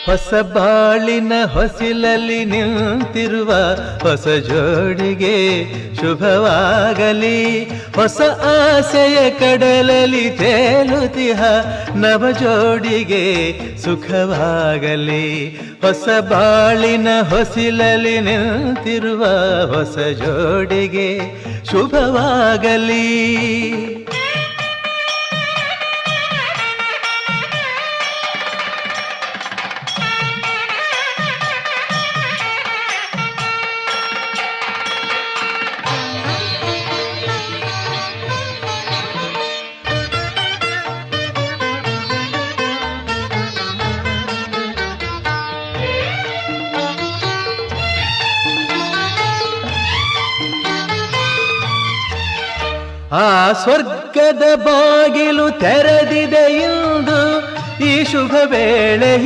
ಹೊಸ ಬಾಳಿನ ಹೊಸಿಲಲ್ಲಿ ನಿಂತಿರುವ ಹೊಸ ಜೋಡಿಗೆ ಶುಭವಾಗಲಿ. ಹೊಸ ಆಸೆಯ ಕಡಲಲ್ಲಿ ತೇಲುತಿಹ ನವ ಜೋಡಿಗೆ ಸುಖವಾಗಲಿ. ಹೊಸ ಬಾಳಿನ ಹೊಸಿಲಲ್ಲಿ ನಿಂತಿರುವ ಹೊಸ ಜೋಡಿಗೆ ಶುಭವಾಗಲಿ. ಆ ಸ್ವರ್ಗದ ಬಾಗಿಲು ತೆರೆದಿದೆ ಇಂದು ಈ ಶುಭ ವೇಳೆಯ